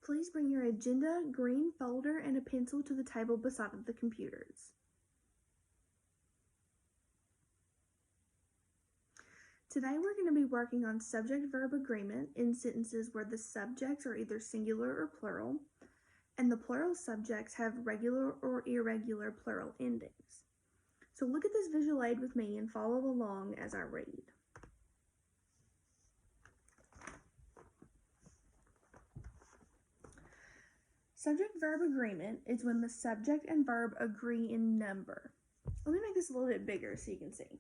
Please bring your agenda, green folder, and a pencil to the table beside the computers. Today we're going to be working on subject-verb agreement in sentences where the subjects are either singular or plural, and the plural subjects have regular or irregular plural endings. So look at this visual aid with me and follow along as I read. Subject-verb agreement is when the subject and verb agree in number. Let me make this a little bit bigger so you can see.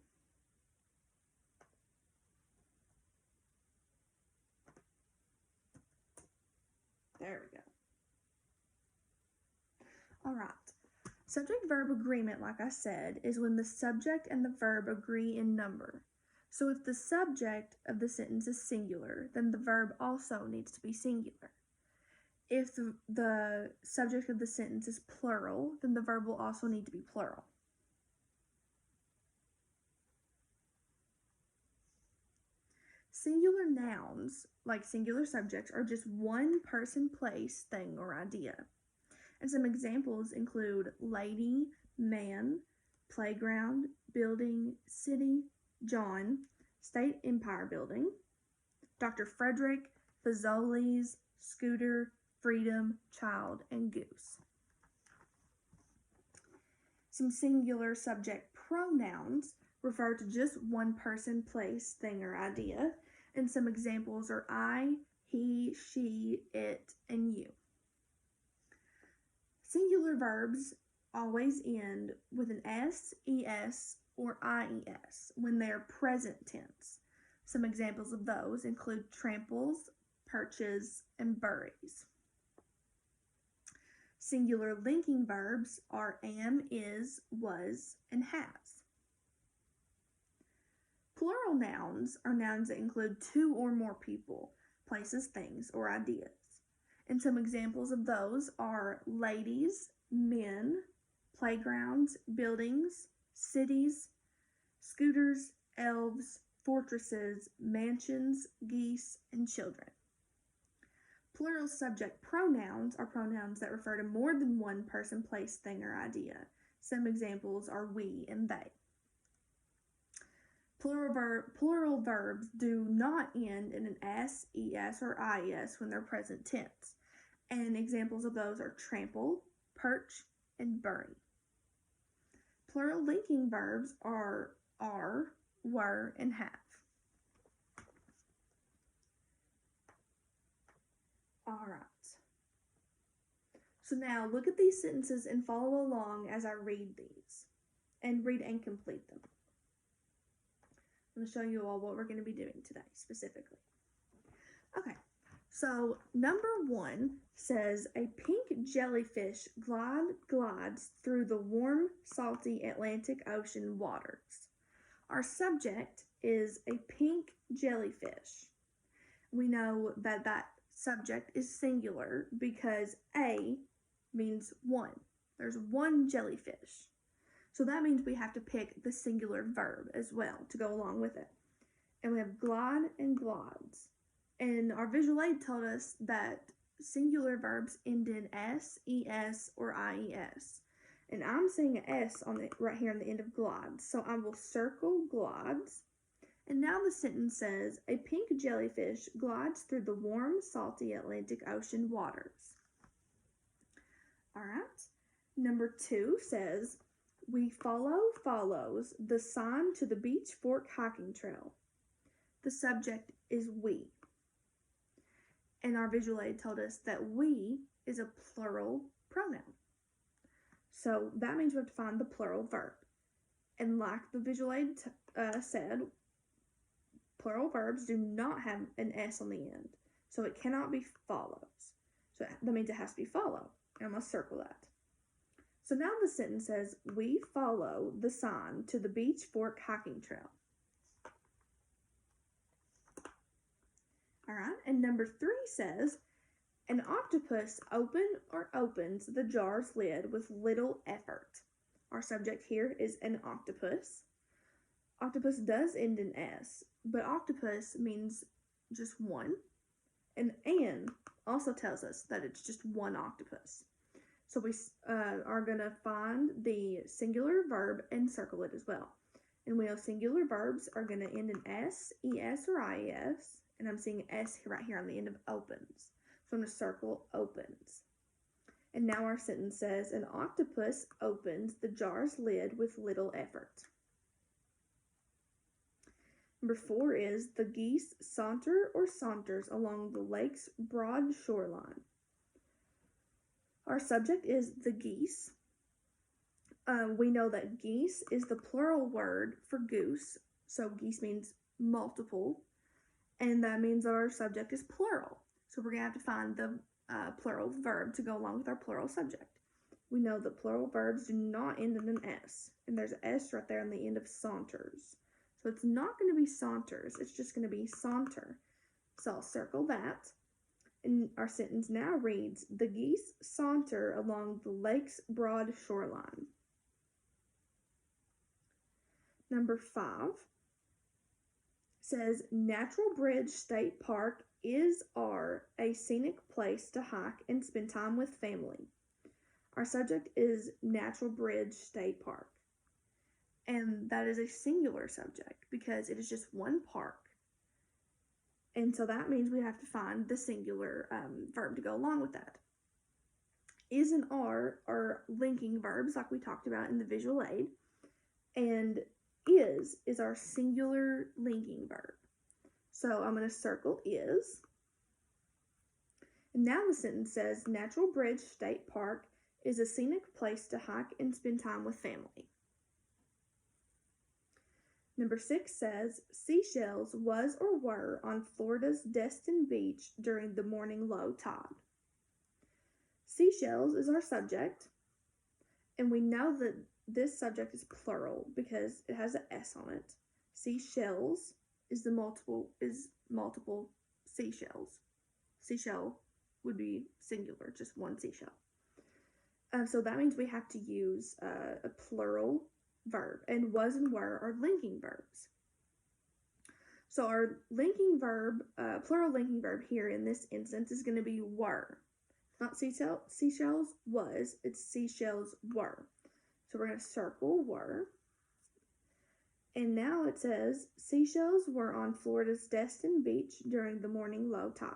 There we go. All right. Subject-verb agreement, like I said, is when the subject and the verb agree in number. So if the subject of the sentence is singular, then the verb also needs to be singular. If the subject of the sentence is plural, then the verb will also need to be plural. Singular nouns, like singular subjects, are just one person, place, thing, or idea. And some examples include lady, man, playground, building, city, John, State Empire Building, Dr. Frederick, Fazoli's, scooter, freedom, child, and goose. Some singular subject pronouns refer to just one person, place, thing, or idea, and some examples are I, he, she, it, and you. Singular verbs always end with an S, ES, or IES when they are present tense. Some examples of those include tramples, perches, and buries. Singular linking verbs are am, is, was, and has. Plural nouns are nouns that include two or more people, places, things, or ideas. And some examples of those are ladies, men, playgrounds, buildings, cities, scooters, elves, fortresses, mansions, geese, and children. Plural subject pronouns are pronouns that refer to more than one person, place, thing, or idea. Some examples are we and they. Plural verbs do not end in an S, ES, or IES when they're present tense. And examples of those are trample, perch, and bury. Plural linking verbs are, were, and have. All right. So now look at these sentences and follow along as I read these. And read and complete them. I'm going to show you all what we're going to be doing today specifically. Okay, so number 1 says a pink jellyfish glides through the warm, salty Atlantic Ocean waters. Our subject is a pink jellyfish. We know that that subject is singular because a means one. There's one jellyfish. So that means we have to pick the singular verb as well to go along with it. And we have glide and glides. And our visual aid told us that singular verbs end in S, ES, or IES. And I'm seeing an S right here on the end of glides. So I will circle glides. And now the sentence says, a pink jellyfish glides through the warm, salty Atlantic Ocean waters. All right. Number 2 says, we follows the sign to the Beach Fork hiking trail. The subject is we. And our visual aid told us that we is a plural pronoun. So that means we have to find the plural verb. And like the visual aid said, plural verbs do not have an S on the end. So it cannot be follows. So that means it has to be follow. And I'm going to circle that. So now the sentence says, we follow the sign to the Beach Fork hiking trail. All right, and number 3 says, an octopus opens the jar's lid with little effort. Our subject here is an octopus. Octopus does end in S, but octopus means just one. And also tells us that it's just one octopus. So we are going to find the singular verb and circle it as well. And we know singular verbs are going to end in S, ES, or IES. And I'm seeing S right here on the end of opens. So I'm going to circle opens. And now our sentence says, an octopus opens the jar's lid with little effort. Number 4 is, the geese saunter or saunters along the lake's broad shoreline. Our subject is the geese. We know that geese is the plural word for goose. So geese means multiple. And that means that our subject is plural. So we're going to have to find the plural verb to go along with our plural subject. We know that plural verbs do not end in an S. And there's an S right there on the end of saunters. So it's not going to be saunters. It's just going to be saunter. So I'll circle that. And our sentence now reads, the geese saunter along the lake's broad shoreline. Number 5 says, Natural Bridge State Park are a scenic place to hike and spend time with family. Our subject is Natural Bridge State Park. And that is a singular subject because it is just one park. And so that means we have to find the singular verb to go along with that. Is and are linking verbs like we talked about in the visual aid. And is our singular linking verb. So I'm going to circle is. And now the sentence says, Natural Bridge State Park is a scenic place to hike and spend time with family. Number 6 says, seashells was or were on Florida's Destin Beach during the morning low tide. Seashells is our subject, and we know that this subject is plural because it has an S on it. Seashells is multiple seashells. Seashell would be singular, just one seashell. So that means we have to use a plural verb, and was and were are linking verbs. So our linking verb, plural linking verb here in this instance is going to be were. Not seashells was, it's seashells were. So we're going to circle were. And now it says, seashells were on Florida's Destin Beach during the morning low tide.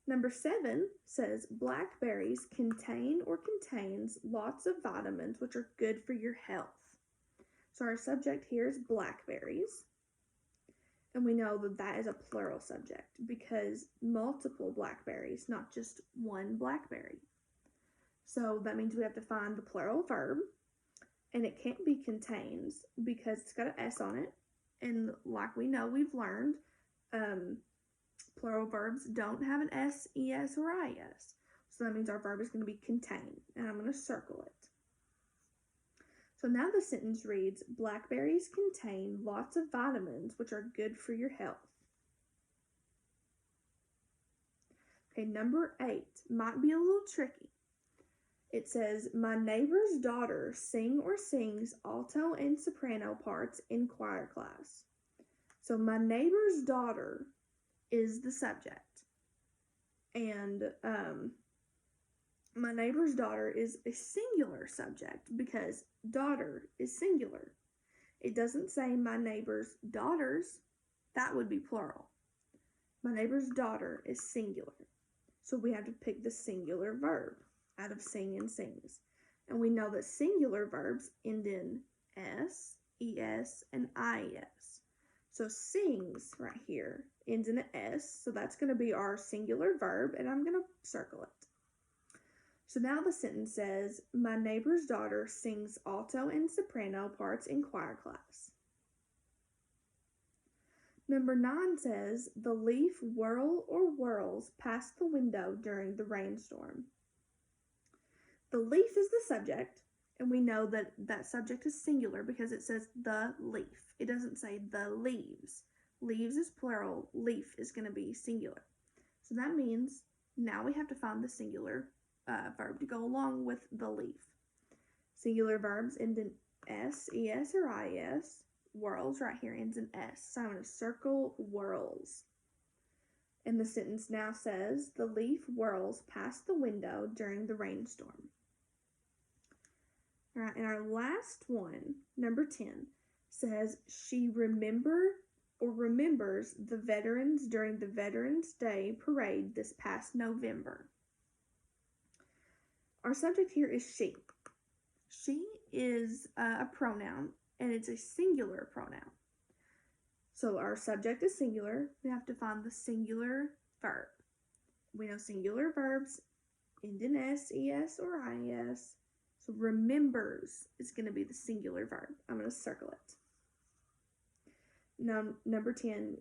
Number 7 says, blackberries contain or contains lots of vitamins which are good for your health. So our subject here is blackberries. And we know that that is a plural subject because multiple blackberries, not just one blackberry. So that means we have to find the plural verb. And it can't be contains because it's got an S on it. And like we know, we've learned, plural verbs don't have an S, ES, or IS. So that means our verb is going to be contain. And I'm going to circle it. So now the sentence reads, blackberries contain lots of vitamins which are good for your health. Okay, number 8 might be a little tricky. It says, my neighbor's daughter sings alto and soprano parts in choir class. So my neighbor's daughter is the subject. And my neighbor's daughter is a singular subject because daughter is singular. It doesn't say my neighbor's daughters. That would be plural. My neighbor's daughter is singular. So we have to pick the singular verb out of sing and sings. And we know that singular verbs end in S, ES, and IES. So sings right here ends in an S. So that's going to be our singular verb, and I'm going to circle it. So now the sentence says, my neighbor's daughter sings alto and soprano parts in choir class. Number 9 says, the leaf whirl or whirls past the window during the rainstorm. The leaf is the subject, and we know that that subject is singular because it says the leaf. It doesn't say the leaves. Leaves is plural. Leaf is going to be singular. So that means now we have to find the singular verb to go along with the leaf. Singular verbs end in S, ES, or IS. Whirls right here ends in S. So I'm going to circle whirls. And the sentence now says, the leaf whirls past the window during the rainstorm. All right, and our last one, number 10, says, she remembers the veterans during the Veterans Day parade this past November. Our subject here is she. She is a pronoun, and it's a singular pronoun. So our subject is singular. We have to find the singular verb. We know singular verbs end in S, ES, or IS. So remembers is going to be the singular verb. I'm going to circle it. Now, number 10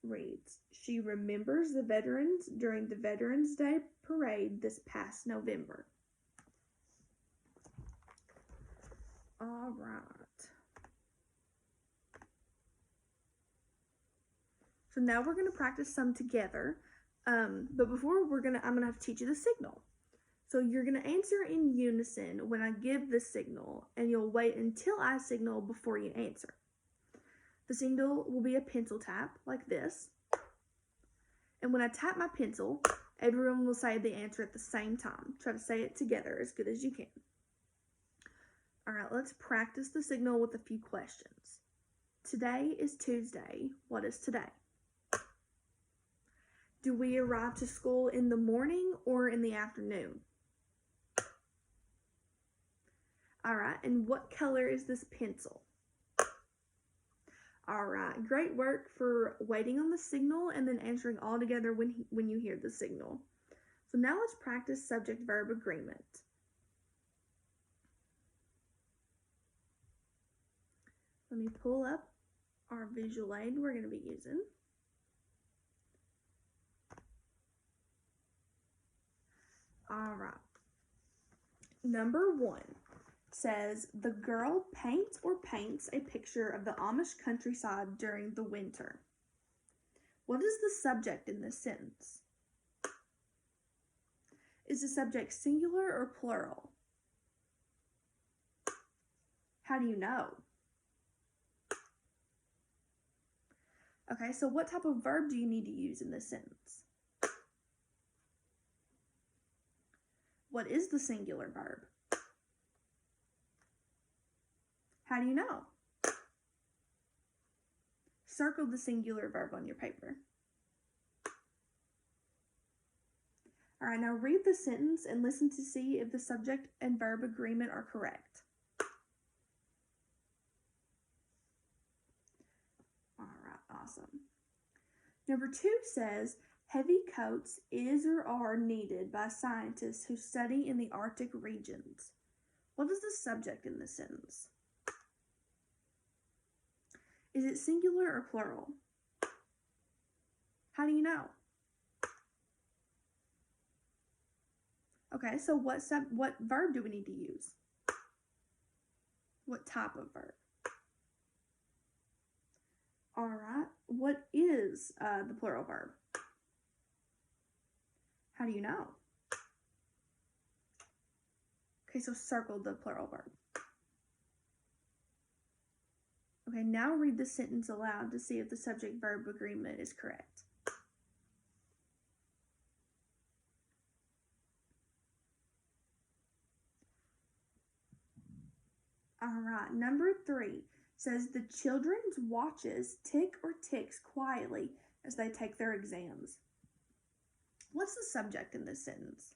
reads, she remembers the veterans during the Veterans Day parade this past November. All right. So now we're going to practice some together. But before I'm going to have to teach you the signal. So you're going to answer in unison when I give the signal, and you'll wait until I signal before you answer. The signal will be a pencil tap like this. And when I tap my pencil, everyone will say the answer at the same time. Try to say it together as good as you can. All right, let's practice the signal with a few questions. Today is Tuesday. What is today? Do we arrive to school in the morning or in the afternoon? All right, and what color is this pencil? All right, great work for waiting on the signal and then answering all together when you hear the signal. So now let's practice subject-verb agreement. Let me pull up our visual aid we're going to be using. All right. Number 1 says, the girl paints a picture of the Amish countryside during the winter. What is the subject in this sentence? Is the subject singular or plural? How do you know? Okay, so what type of verb do you need to use in this sentence? What is the singular verb? How do you know? Circle the singular verb on your paper. All right, now read the sentence and listen to see if the subject and verb agreement are correct. All right, awesome. Number 2 says, heavy coats is or are needed by scientists who study in the Arctic regions. What is the subject in this sentence? Is it singular or plural? How do you know? Okay, so what verb do we need to use? What type of verb? All right, what is the plural verb? How do you know? Okay, so circle the plural verb. Okay, now read the sentence aloud to see if the subject-verb agreement is correct. All right, number 3 says the children's watches tick or ticks quietly as they take their exams. What's the subject in this sentence?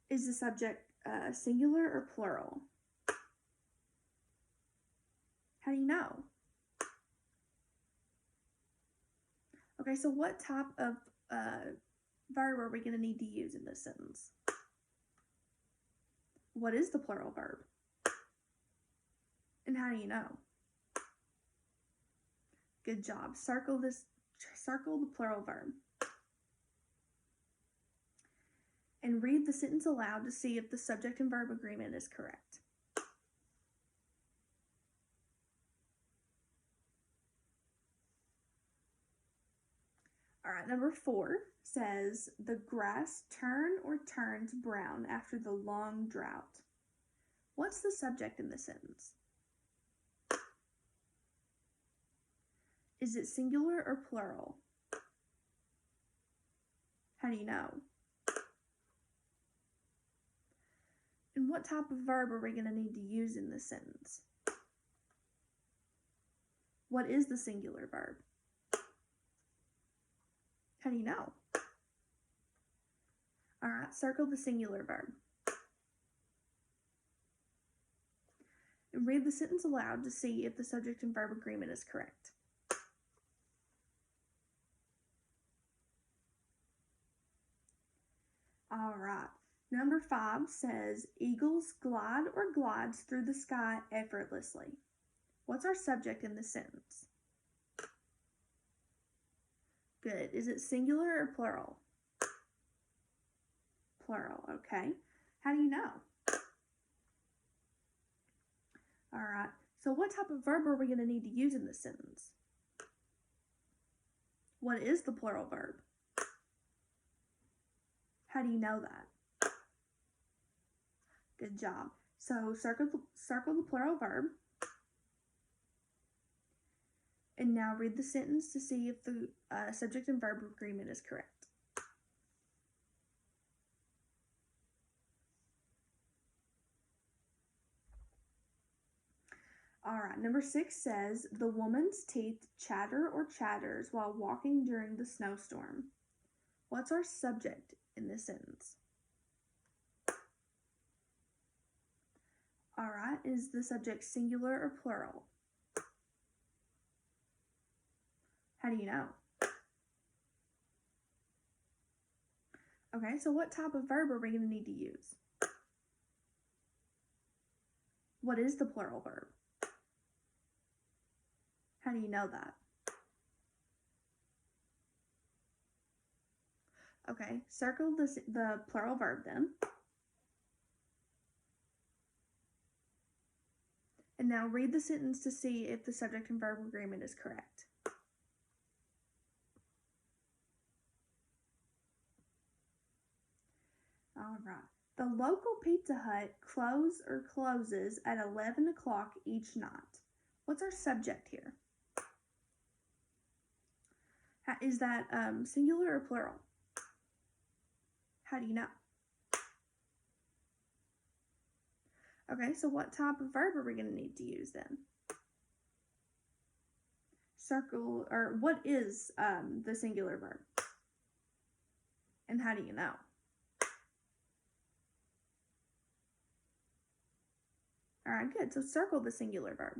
Is the subject singular or plural? How do you know? Okay, so what type of verb are we going to need to use in this sentence? What is the plural verb? And how do you know? Good job. Circle the plural verb. And read the sentence aloud to see if the subject and verb agreement is correct. All right, number 4 says, the grass turns brown after the long drought. What's the subject in this sentence? Is it singular or plural? How do you know? And what type of verb are we going to need to use in this sentence? What is the singular verb? How do you know? All right, circle the singular verb. And read the sentence aloud to see if the subject and verb agreement is correct. All right. Number 5 says, eagles glide or glides through the sky effortlessly. What's our subject in the sentence? Good. Is it singular or plural? Plural, okay. How do you know? All right. So what type of verb are we going to need to use in this sentence? What is the plural verb? How do you know that? Good job. So circle the plural verb. And now read the sentence to see if the subject and verb agreement is correct. All right, number 6 says, the woman's teeth chatter or chatters while walking during the snowstorm. What's our subject in this sentence? All right, is the subject singular or plural? How do you know? Okay, so what type of verb are we going to need to use? What is the plural verb? How do you know that? Okay, circle the plural verb then. And now read the sentence to see if the subject and verb agreement is correct. All right. The local Pizza Hut closes at 11 o'clock each night. What's our subject here? Is that singular or plural? How do you know? Okay, so what type of verb are we going to need to use then? Circle, or what is the singular verb? And how do you know? All right, good. So circle the singular verb.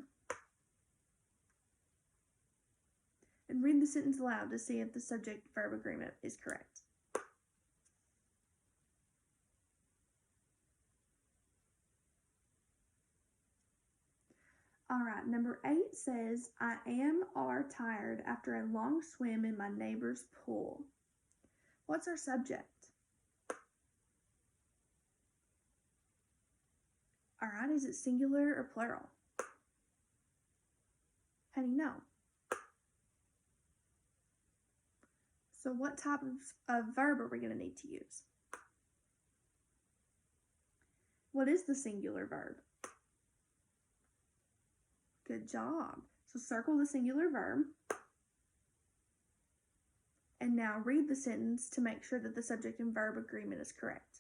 And read the sentence aloud to see if the subject-verb agreement is correct. All right, number 8 says, I are tired after a long swim in my neighbor's pool. What's our subject? All right, is it singular or plural? How do you know? So what type of verb are we going to need to use? What is the singular verb? Good job. So circle the singular verb. And now read the sentence to make sure that the subject and verb agreement is correct.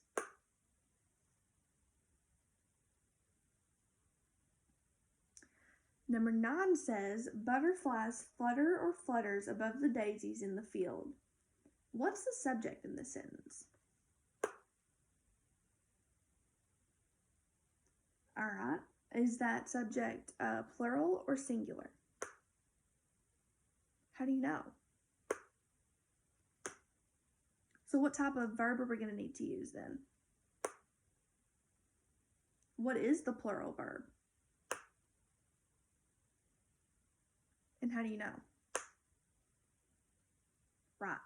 Number 9 says, butterflies flutter or flutters above the daisies in the field. What's the subject in this sentence? All right. Is that subject plural or singular? How do you know? So what type of verb are we going to need to use then? What is the plural verb? And how do you know? Right.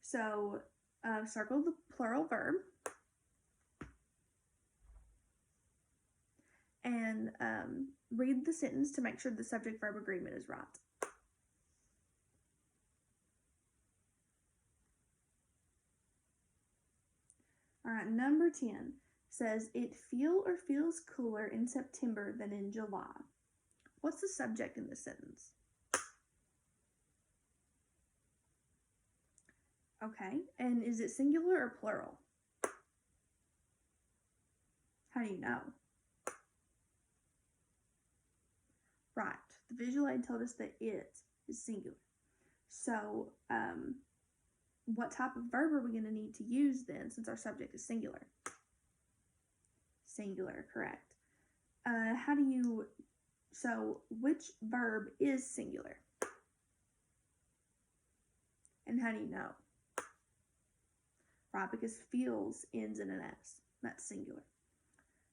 So circle the plural verb. And read the sentence to make sure the subject-verb agreement is right. All right, number 10 says, it feels cooler in September than in July. What's the subject in this sentence? Okay, and is it singular or plural? How do you know? Right, the visual aid told us that it is singular. So, what type of verb are we going to need to use then, since our subject is singular? Singular, correct. So which verb is singular? And how do you know? Right, because feels ends in an S. That's singular.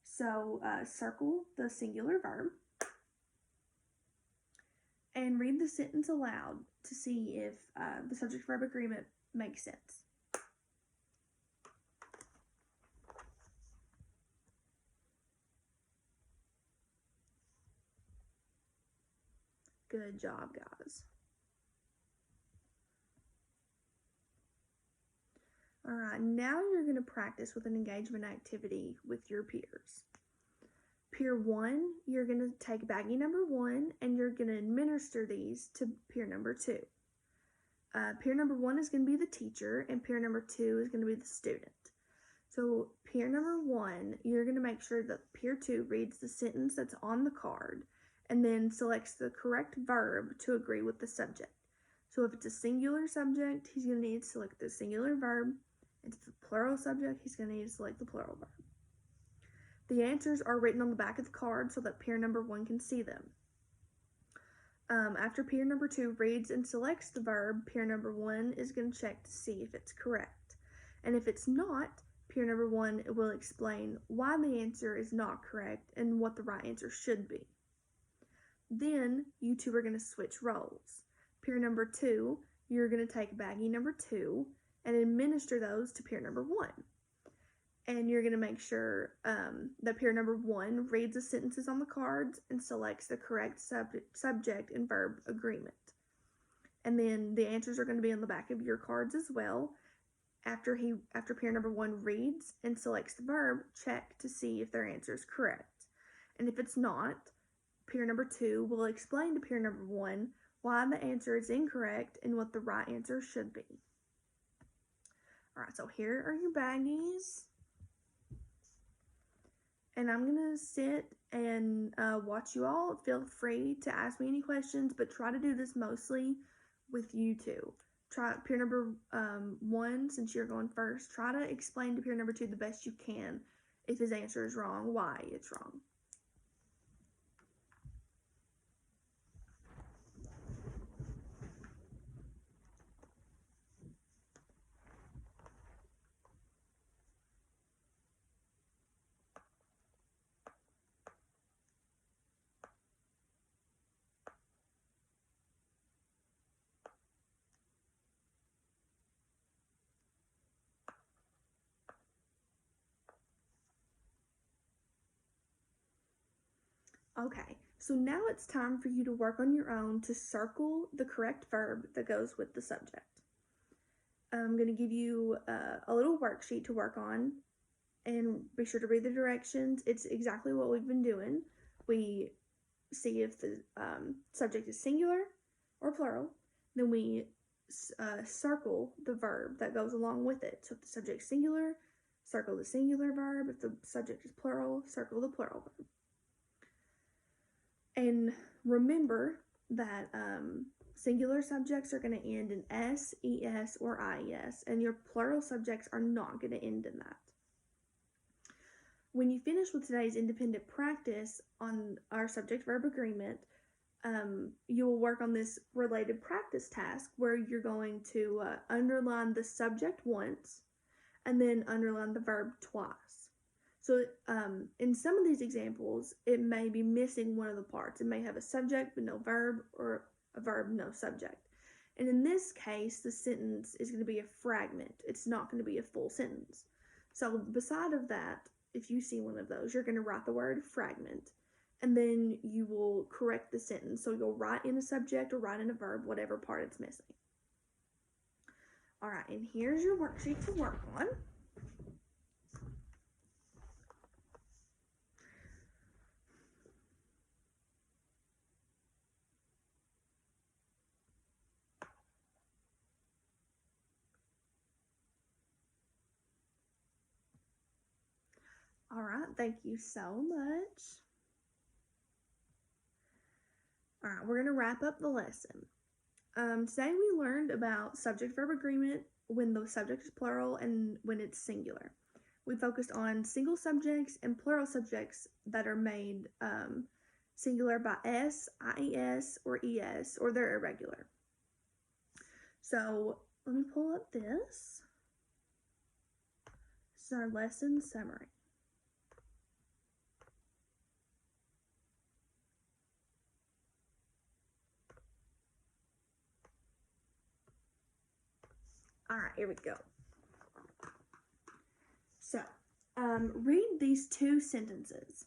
So circle the singular verb and read the sentence aloud to see if the subject-verb agreement makes sense. Good job, guys. All right, now you're going to practice with an engagement activity with your peers. Peer 1, you're going to take baggie number 1 and you're going to administer these to peer number 2. Peer number 1 is going to be the teacher and peer number 2 is going to be the student. So peer number 1, you're going to make sure that peer 2 reads the sentence that's on the card and then selects the correct verb to agree with the subject. So if it's a singular subject, he's going to need to select the singular verb. If it's a plural subject, he's going to need to select the plural verb. The answers are written on the back of the card so that peer number 1 can see them. After peer number 2 reads and selects the verb, peer number 1 is going to check to see if it's correct. And if it's not, peer number 1 will explain why the answer is not correct and what the right answer should be. Then you two are going to switch roles. Peer number 2, you're going to take baggie number 2 and administer those to peer number 1. And you're going to make sure that peer number 1 reads the sentences on the cards and selects the correct subject and verb agreement. And then the answers are going to be on the back of your cards as well. After peer number 1 reads and selects the verb, check to see if their answer is correct. And if it's not, peer number 2 will explain to peer number 1 why the answer is incorrect and what the right answer should be. Alright, so here are your baggies. And I'm going to sit and watch you all. Feel free to ask me any questions, but try to do this mostly with you two. Try peer number 1, since you're going first, try to explain to peer number 2 the best you can if his answer is wrong, why it's wrong. Okay, so now it's time for you to work on your own to circle the correct verb that goes with the subject. I'm going to give you a little worksheet to work on, and be sure to read the directions. It's exactly what we've been doing. We see if the subject is singular or plural, then we circle the verb that goes along with it. So if the subject's singular, circle the singular verb. If the subject is plural, circle the plural verb. And remember that singular subjects are going to end in S, ES, or IES, and your plural subjects are not going to end in that. When you finish with today's independent practice on our subject-verb agreement, you will work on this related practice task where you're going to underline the subject once and then underline the verb twice. So in some of these examples, it may be missing one of the parts. It may have a subject but no verb, or a verb, no subject. And in this case, the sentence is going to be a fragment. It's not going to be a full sentence. So beside of that, if you see one of those, you're going to write the word fragment, and then you will correct the sentence. So you'll write in a subject or write in a verb, whatever part it's missing. All right, and here's your worksheet to work on. All right, thank you so much. All right, we're going to wrap up the lesson. Today we learned about subject-verb agreement when the subject is plural and when it's singular. We focused on single subjects and plural subjects that are made singular by s, ies, or es, or they're irregular. So let me pull up this. This is our lesson summary. All right, here we go. So, read these two sentences.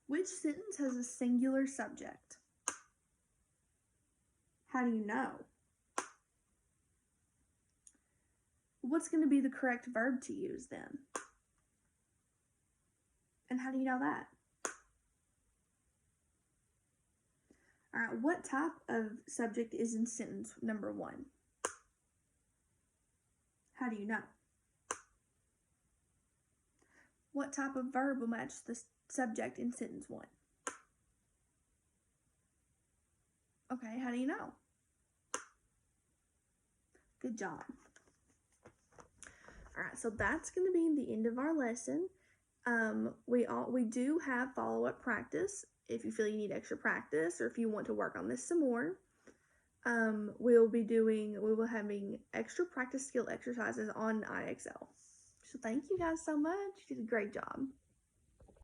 Which sentence has a singular subject? How do you know? What's going to be the correct verb to use then? And how do you know that? All right, what type of subject is in sentence number 1? How do you know? What type of verb will match the subject in sentence 1? Okay, how do you know? Good job. All right, so that's going to be the end of our lesson. We do have follow-up practice if you feel you need extra practice or if you want to work on this some more. We will be having extra practice skill exercises on IXL. So thank you guys so much. You did a great job.